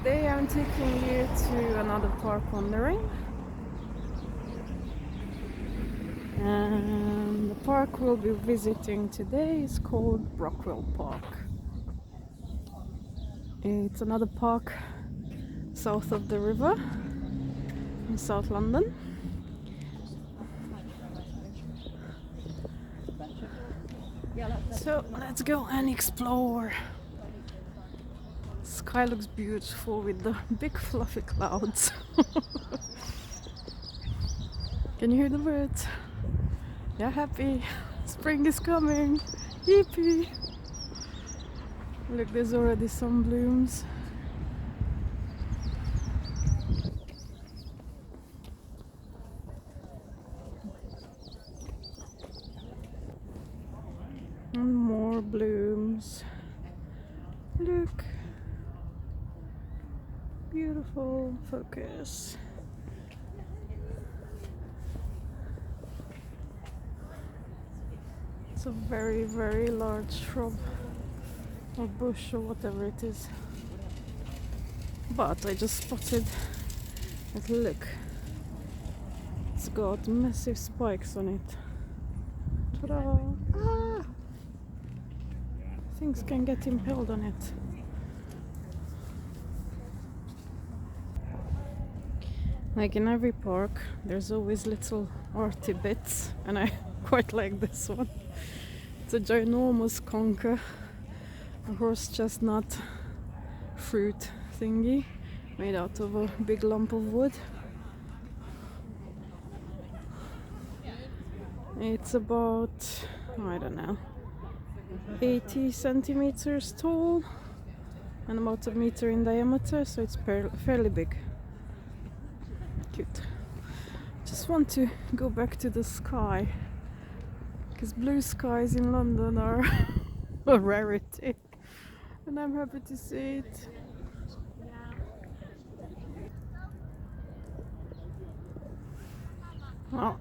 Today I'm taking you to another park wandering, and the park we'll be visiting today is called Brockwell Park. It's another park south of the river in South London. So let's go and explore. Sky looks beautiful with the big fluffy clouds. Can you hear the birds? They're happy. Spring is coming. Yippee! Look, there's already some blooms. And more blooms. Look. Beautiful. Focus. It's a very, very large shrub or bush or whatever it is. But I just spotted it. Look. It's got massive spikes on it. Ta-da! Ah! Things can get impaled on it. Like in every park, there's always little arty bits, and I quite like this one. It's a ginormous conker, a horse chestnut fruit thingy made out of a big lump of wood. It's about, I don't know, 80 centimeters tall and about a meter in diameter, so it's fairly big. Cute. Just want to go back to the sky, because blue skies in London are a rarity, and I'm happy to see it. Well,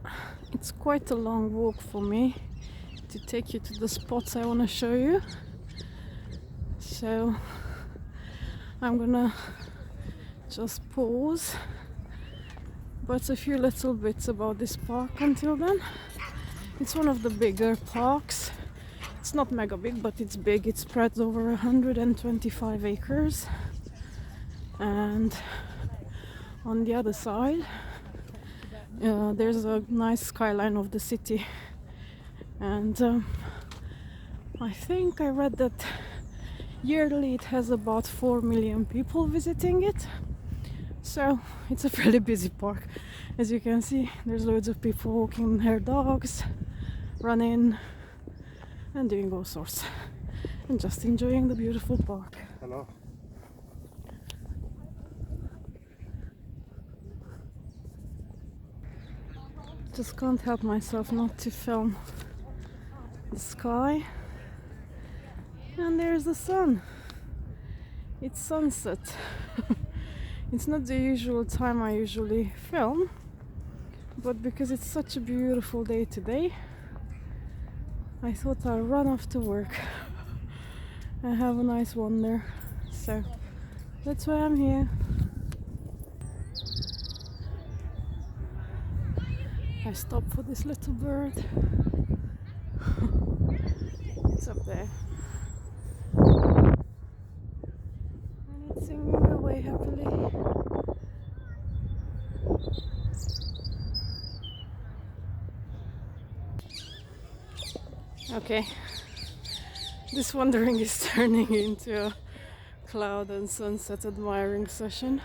it's quite a long walk for me to take you to the spots I want to show you, so I'm gonna just pause, but a few little bits about this park until then. It's one of the bigger parks. It's not mega big, but it's big. It spreads over 125 acres, and on the other side there's a nice skyline of the city, and I think I read that yearly it has about 4 million people visiting it, so it's a fairly busy park. As you can see, there's loads of people walking their dogs, running and doing all sorts, and just enjoying the beautiful park. Hello. Just can't help myself not to film the sky. And there's the sun. It's sunset. It's not the usual time I usually film, but because it's such a beautiful day today, I thought I'll run off to work and have a nice wander. So that's why I'm here. I stopped for this little bird. It's up there. And it's singing away happily. Okay, this wandering is turning into a cloud and sunset admiring session.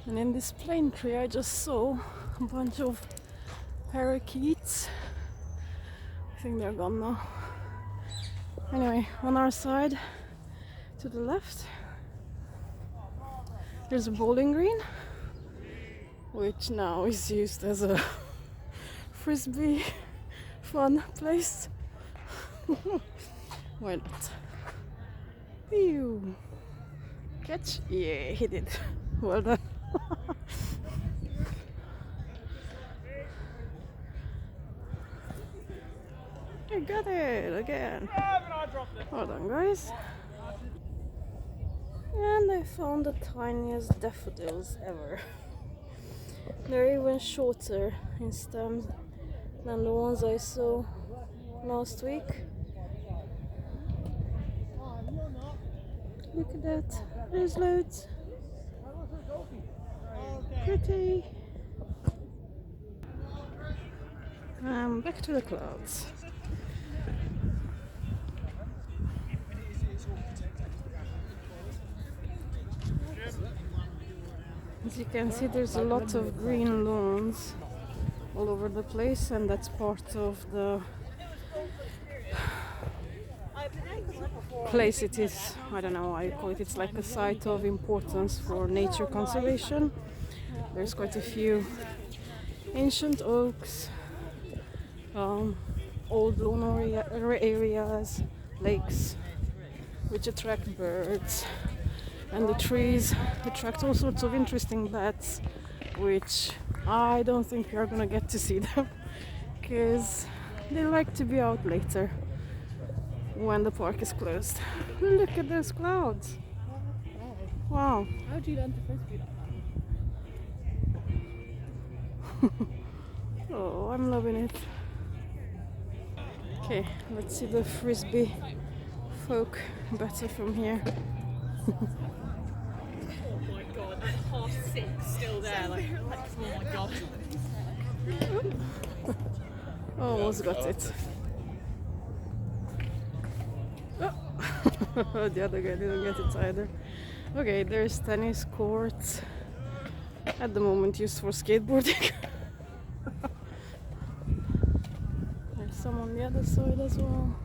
And in this plane tree I just saw a bunch of parakeets. I think they're gone now. Anyway, on our side, to the left, there's a bowling green, which now is used as a frisbee fun place. Why not? Ew. Catch? Yeah, he did. Well done. I got it again. Hold on, guys. And I found the tiniest daffodils ever. They're even shorter in stems than the ones I saw last week. Look at that, there's loads. Pretty. Back to the clouds. As you can see, there's a lot of green lawns all over the place, and that's part of the place it is. I don't know why you call it. It's like a site of importance for nature conservation. There's quite a few ancient oaks, old lawn areas, lakes, which attract birds, and the trees attract all sorts of interesting bats, which I don't think you're gonna get to see them because they like to be out later when the park is closed. Look at those clouds. Wow. How do you learn to frisbee like that? Oh, I'm loving it. Okay, let's see the frisbee folk better from here. Oh my god, at 6:30 still there, like oh my god. Almost got it. Oh. The other guy didn't get it either. Okay, there's tennis courts. At the moment used for skateboarding. There's some on the other side as well.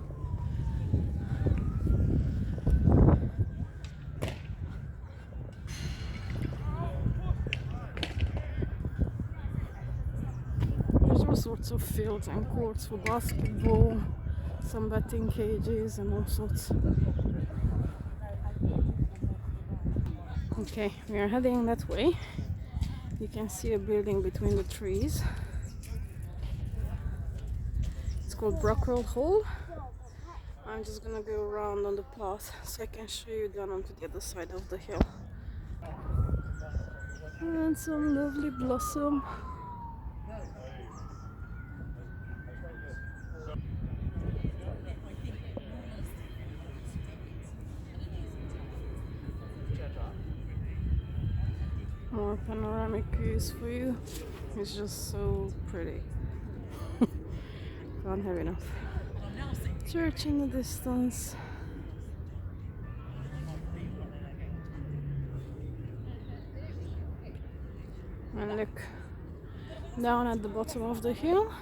There's all sorts of fields and courts for basketball, some batting cages and all sorts. Okay, we are heading that way. You can see a building between the trees. It's called Brockwell Hall. I'm just gonna go around on the path so I can show you down onto the other side of the hill. And some lovely blossom. More panoramic views for you. It's just so pretty. Can't have enough. Church in the distance. And look, down at the bottom of the hill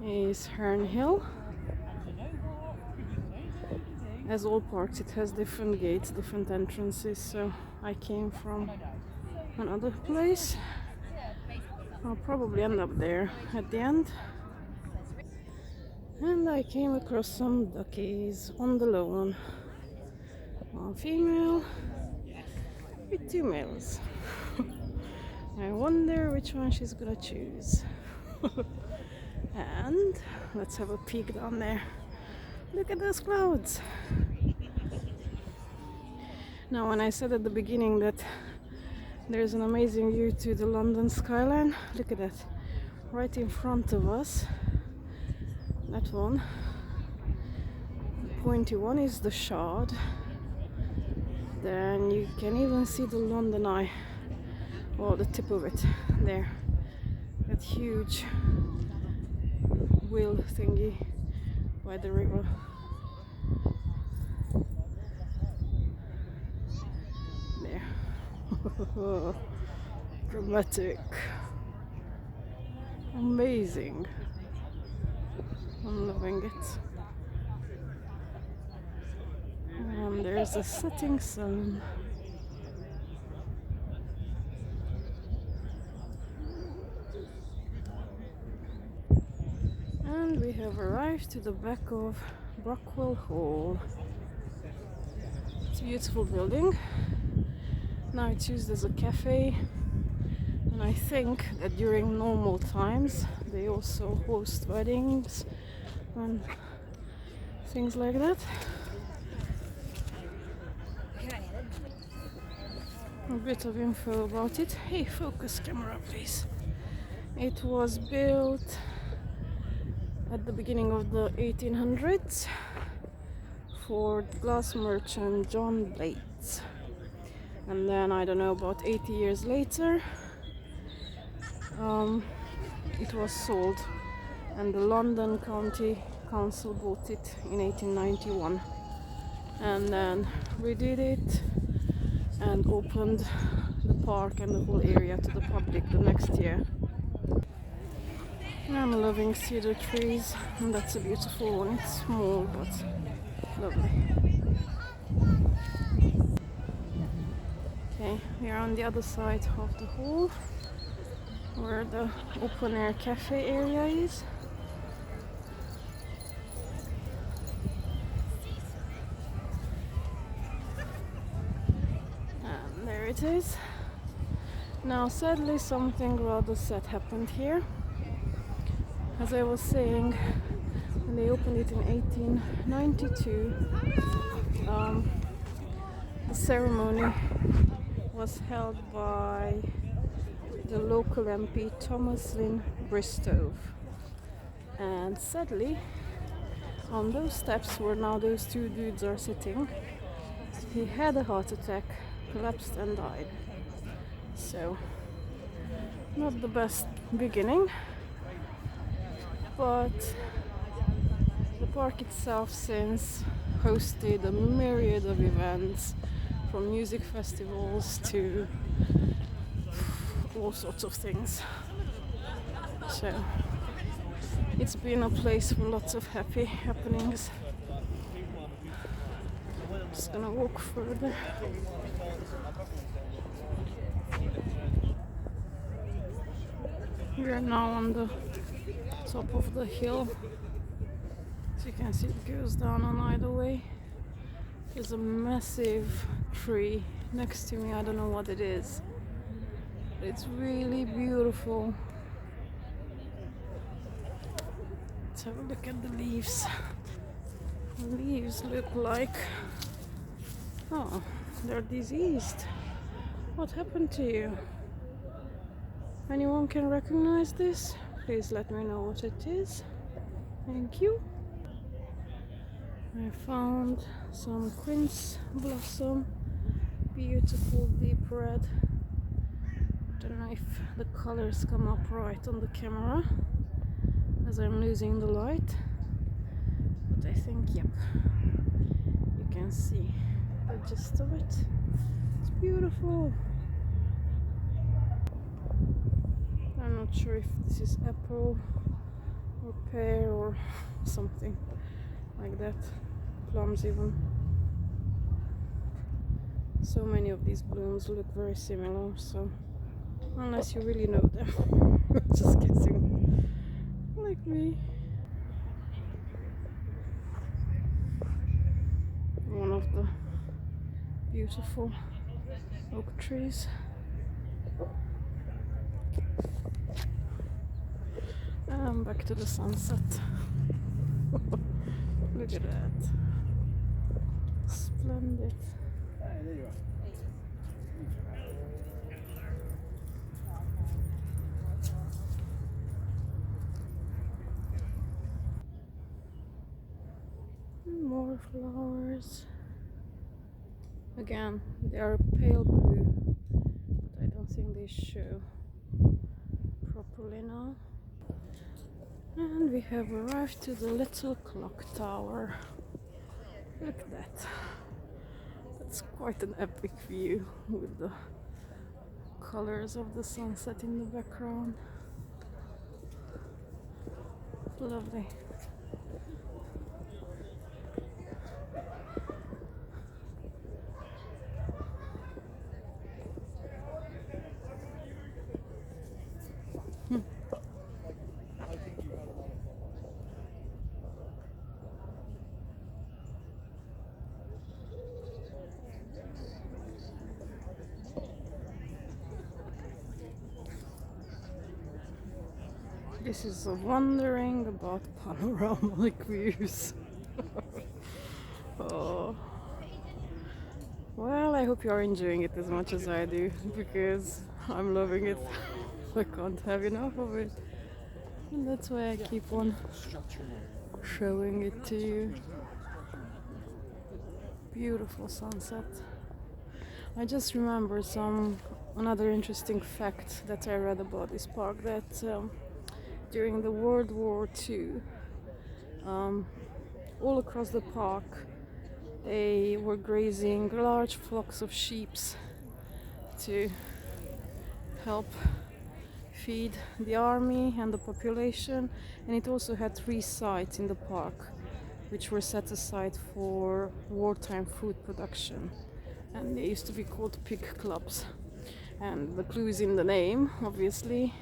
is Herne Hill. As all parks, it has different gates, different entrances, so I came from another place. I'll probably end up there at the end. And I came across some duckies on the lawn. One female with 2 males. I wonder which one she's gonna choose. And let's have a peek down there. Look at those clouds. Now, when I said at the beginning that there's an amazing view to the London skyline, look at that. Right in front of us. That one. The pointy one is the Shard. Then you can even see the London Eye. Or the tip of it there. That huge wheel thingy by the river. There. Dramatic. Amazing. I'm loving it. And there's a setting sun. And we have arrived to the back of Brockwell Hall. It's a beautiful building. Now it's used as a cafe, and I think that during normal times they also host weddings and things like that. a bit of info about it. Hey, focus camera, please. It was built at the beginning of the 1800s for glass merchant John Blades. And then, I don't know, about 80 years later, it was sold, and the London County Council bought it in 1891 and then redid it and opened the park and the whole area to the public the next year. I'm loving cedar trees, and that's a beautiful one. It's small but lovely. Okay, we are on the other side of the hall where the open air cafe area is. And there it is. Now sadly something rather sad happened here. As I was saying, when they opened it in 1892, the ceremony was held by the local MP Thomas Lynn Bristow, and sadly on those steps where now those two dudes are sitting, he had a heart attack, collapsed and died. So not the best beginning, but the park itself since hosted a myriad of events, from music festivals to all sorts of things. So it's been a place for lots of happy happenings. Just gonna walk further. We are now on the top of the hill. So you can see it goes down on either way. There's a massive tree next to me. I don't know what it is. It's really beautiful. Let's have a look at the leaves. The leaves look like, oh, they're diseased. What happened to you? Anyone can recognize this? Please let me know what it is. Thank you. I found some Quince Blossom, beautiful deep red. Don't know if the colors come up right on the camera as I'm losing the light, but I think, yep, you can see the gist of it. It's beautiful. I'm not sure if this is apple or pear or something like that. Plums even. So many of these blooms look very similar, so unless you really know them, just guessing like me. One of the beautiful oak trees. And back to the sunset. Look at that. Splendid. There you are. More flowers. Again, they are pale blue, but I don't think they show properly now. And we have arrived to the little clock tower. Look at that. That's quite an epic view with the colors of the sunset in the background. Lovely. This is a wondering about panoramic views. Oh, Well, I hope you are enjoying it as much as I do, because I'm loving it. I can't have enough of it. And that's why I keep on showing it to you. Beautiful sunset. I just remember another interesting fact that I read about this park, that during the World War II, all across the park they were grazing large flocks of sheep to help feed the army and the population, and it also had 3 sites in the park which were set aside for wartime food production, and they used to be called pig clubs. And the clue is in the name, obviously.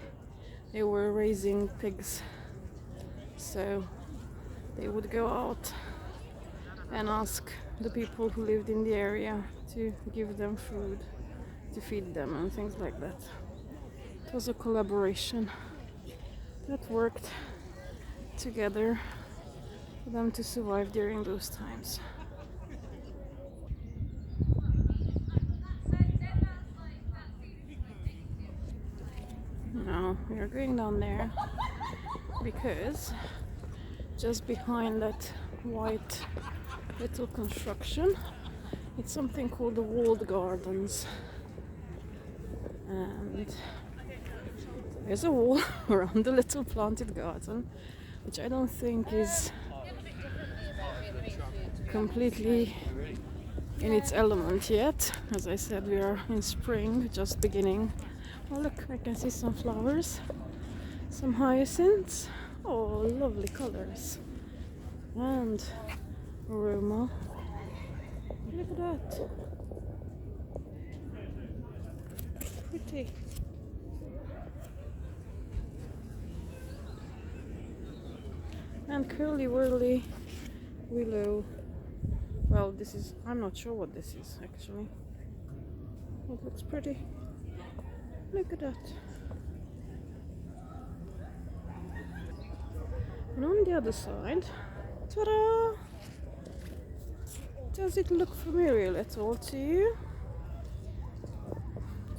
They were raising pigs, so they would go out and ask the people who lived in the area to give them food, to feed them, and things like that. It was a collaboration that worked together for them to survive during those times. Now we are going down there because just behind that white little construction, it's something called the walled gardens, and there's a wall around the little planted garden, which I don't think is completely in its element yet. As I said, we are in spring, just beginning. Oh look, I can see some flowers, some hyacinths. Oh, lovely colors and aroma. Look at that. Pretty. And curly whirly willow. Well, this is, I'm not sure what this is actually. It looks pretty. Look at that. And on the other side, ta-da! Does it look familiar at all to you?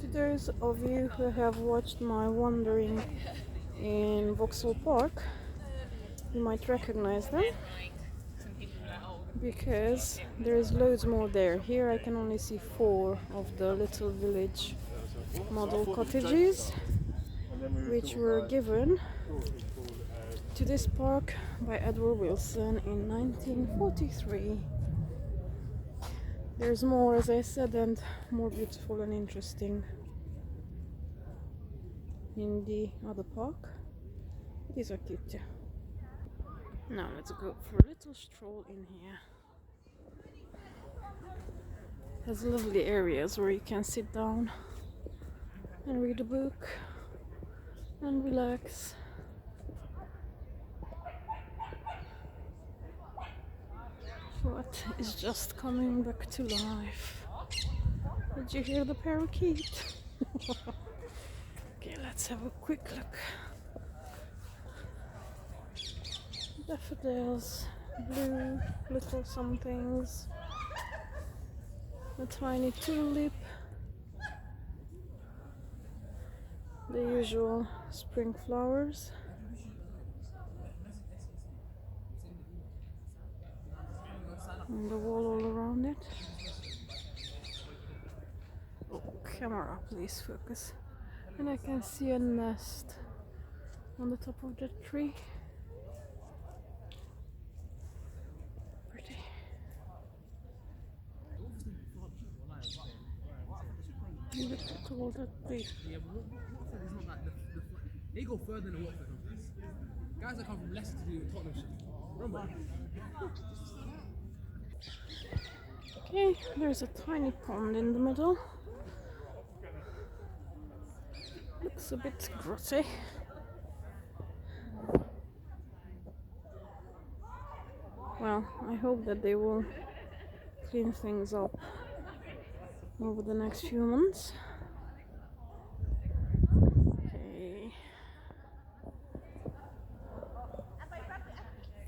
To those of you who have watched my wandering in Brockwell Park, you might recognize them, because there's loads more there. Here I can only see 4 of the little village model cottages, which were given to this park by Edward Wilson in 1943. There's more, as I said, and more beautiful and interesting in the other park. These are cute too. Now let's go for a little stroll in here. There's lovely areas where you can sit down and read a book and relax. What is just coming back to life? Did you hear the parakeet? Okay, let's have a quick look. Daffodils, blue little somethings, a tiny tulip, the usual spring flowers, and the wall all around it. Oh, camera, please focus. And I can see a nest on the top of the tree. Pretty. Look at all that big. They go further than Watford. Guys that come from Leicester to do Tottenham shit. Remember? Okay, there's a tiny pond in the middle. Looks a bit grotty. Well, I hope that they will clean things up over the next few months.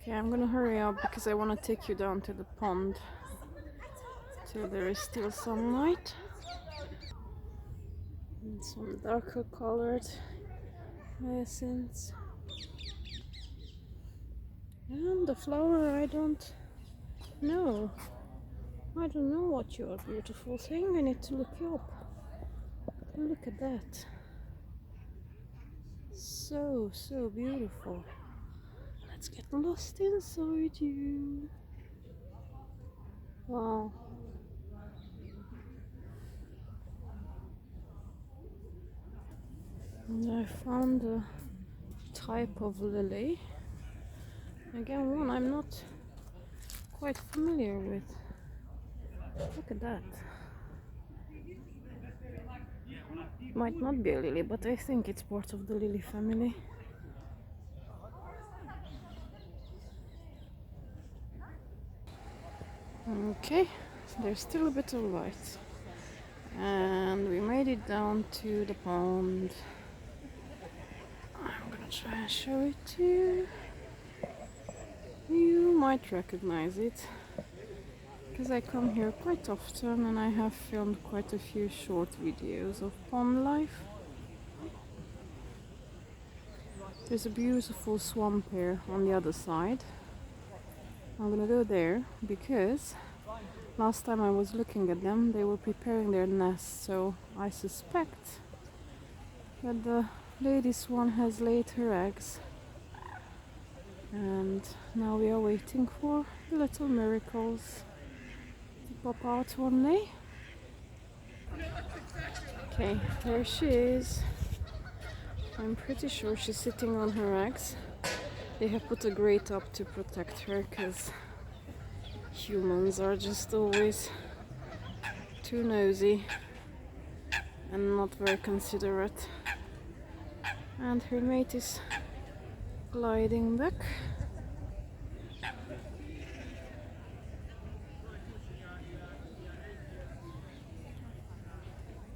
Okay, I'm gonna hurry up because I want to take you down to the pond So there is still some light and some darker colored hyacinths. And the flower, I don't know. I don't know what your beautiful thing. I need to look you up. Look at that. So beautiful. Let's get lost inside you. Wow. And I found a type of lily. Again, one I'm not quite familiar with. Look at that. Might not be a lily, but I think it's part of the lily family. Okay, there's still a bit of light. And we made it down to the pond. I'm gonna try and show it to you. You might recognize it, because I come here quite often and I have filmed quite a few short videos of pond life. There's a beautiful swamp here on the other side. I'm gonna go there because last time I was looking at them, they were preparing their nest, so I suspect that the lady swan has laid her eggs. And now we are waiting for the little miracles to pop out one day. Okay, there she is. I'm pretty sure she's sitting on her eggs. They have put a grate up to protect her because humans are just always too nosy and not very considerate. And her mate is gliding back.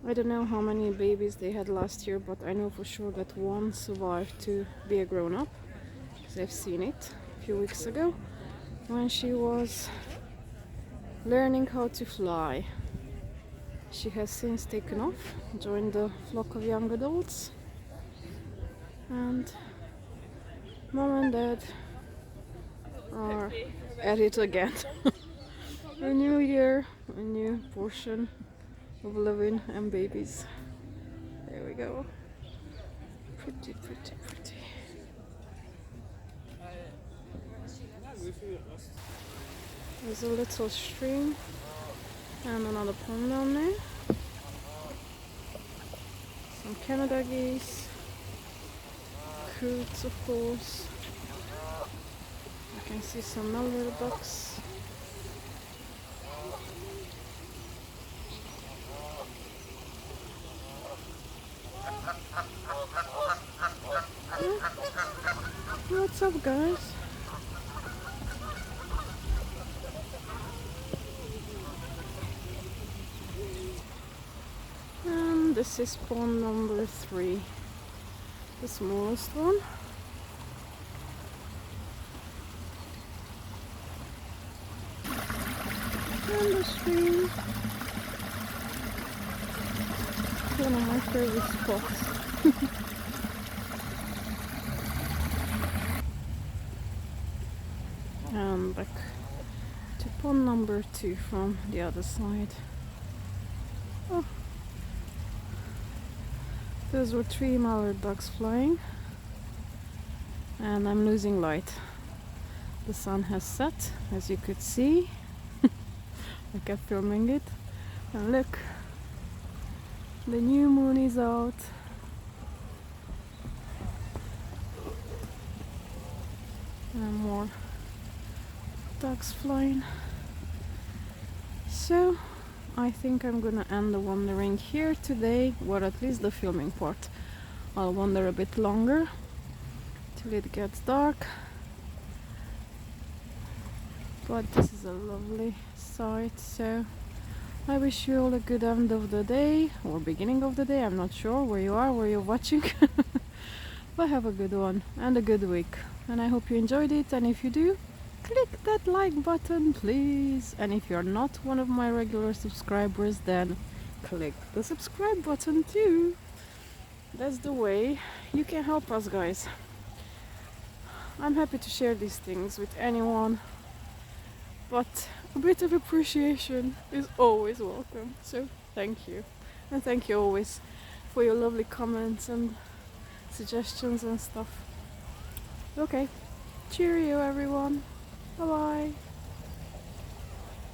I don't know how many babies they had last year, but I know for sure that one survived to be a grown-up, because I've seen it a few weeks ago when she was learning how to fly. She has since taken off, joined the flock of young adults, and mom and dad are at it again. A new year, a new portion of living and babies. There we go. Pretty. There's a little stream and another pond down there. Some Canada geese, coots of course. I can see some mallard ducks. What's up, guys? And this is pond number 3, the smallest one. And the stream. One of my favorite spots. And back to pond number 2 from the other side. Oh, those were 3 mallard ducks flying, and I'm losing light. The sun has set, as you could see. I kept filming it, and look, the new moon is out. And more ducks flying. So I think I'm gonna end the wandering here today, or at least the filming part. I'll wander a bit longer till it gets dark, but this is a lovely sight. So I wish you all a good end of the day or beginning of the day. I'm not sure where you are, where you're watching. But have a good one and a good week, and I hope you enjoyed it, and if you do, click that like button, please. And if you're not one of my regular subscribers, then click the subscribe button too. That's the way you can help us, guys. I'm happy to share these things with anyone, but a bit of appreciation is always welcome. So thank you. And thank you always for your lovely comments and suggestions and stuff. Okay, cheerio everyone. Bye bye.